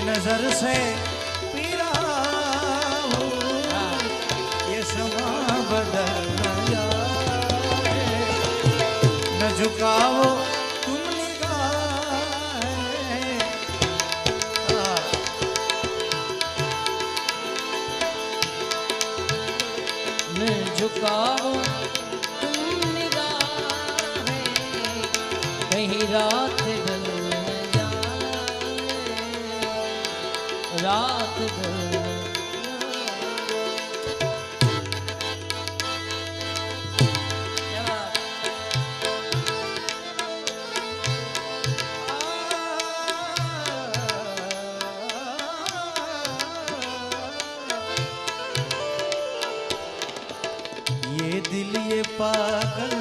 नजर से पीरा हो ये समा बदल न जाए न झुकाओ तुम निगाहें न झुकाओ तुम निगाहें कहीं रात ढल रात ये दिल ये पागल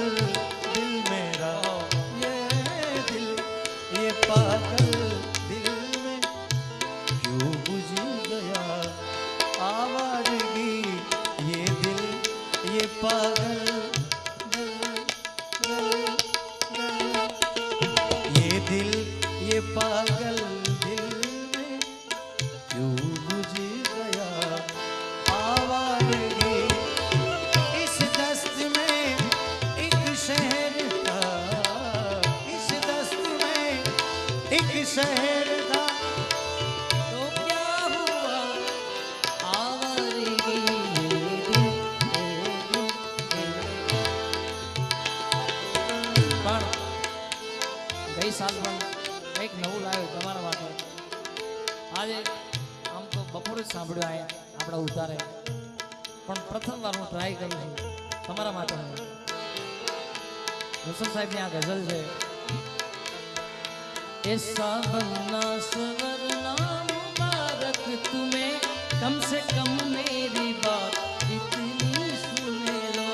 दिल मेरा ये दिल ये पागल दिल में क्यों बुझ गया आवाज़गी ये दिल ये पागल ये दिल ये पागल दिल में क्यों बुझ गया आवाज़गी इस दस्त में एक शहर था इस दस्त में एक शहर था तो क्या हुआ आवाज़गी પણ ગઈ સાલ પણ કંઈક નવું લાવ્યું તમારા માટે આજે આમ તો બપોરે જ સાંભળ્યું અહીંયા આપણા ઉતારે પણ પ્રથમવાર હું ટ્રાય કરું છું તમારા માટે હુસન સાહેબની આ ગઝલ છે ऐसा बनना सवरना मुबारक तुम्हें कम से कम मेरी बात इतनी सुन लो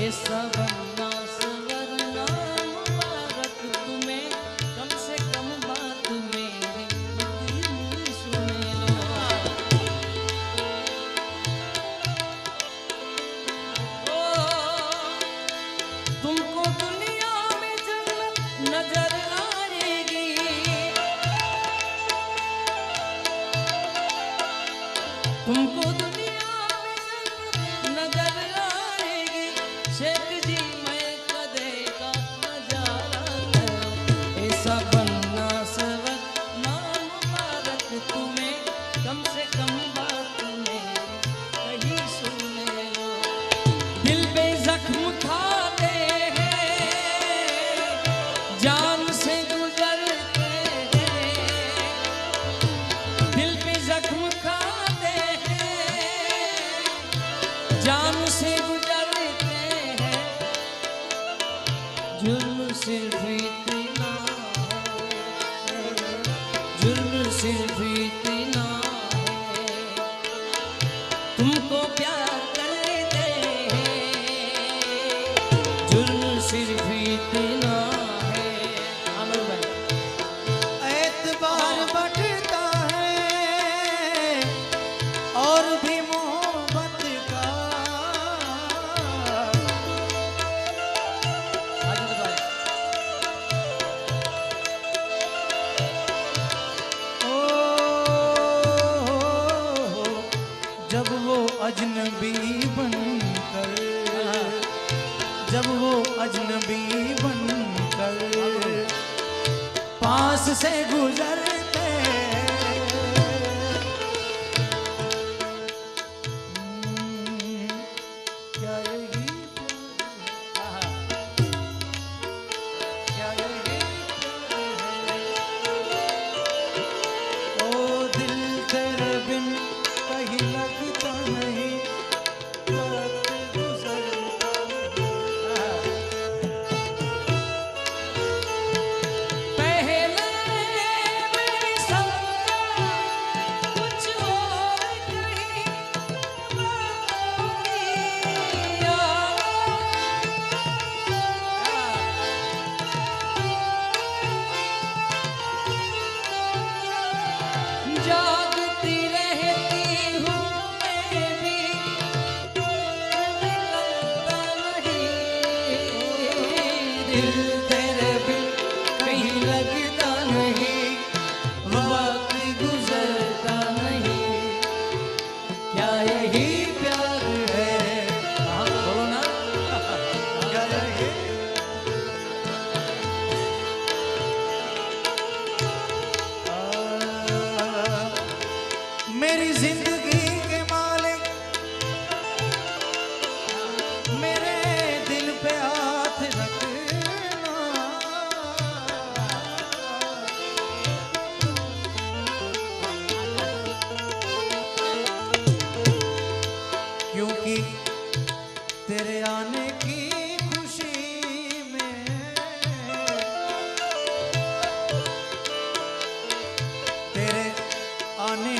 ऐसा बनना सवरना मुबारक तुम्हें कम से कम बात मेरी इतनी सुन लो तुमको दुनिया में जन्नत नजर आएगी तुमको दुनिया में जन्नत नजर आएगी शेख जी मैं कदे का नजारा ऐसा बनना सवरना मुबारक तुम्हें कम से कम बात में कहीं सुन लो दिल पे जख्म खाते हैं जान से गुजरते हैं दिल पे जख्म खाते हैं जान से गुजरते हैं जुर्म सिर्फ इतना है जुर्म सिर्फ इतना है तुमको प्यार करते हैं जुर्म सिर्फ इतना है आमिर भाई एतबार बढ़ता है और भी मोहब्बत का आजिद भाई ओ जब वो अजनबी बनकर जब वो अजनबी बनकर पास से गुजरते क्या ये गीत क्या ये गीत ओ दिल तेरे बिन कहीं लगता नहीं वक्त गुजरता पहले दिल तेरे बिन कहीं लगता नहीं, वक्त गुजरता नहीं, क्या यही प्यार है? हाँ बोलो ना क्या यही मेरी जिंदगी के मालिक, मेरे दिल पे हाथ रखना, क्योंकि तेरे आने की खुशी में तेरे आने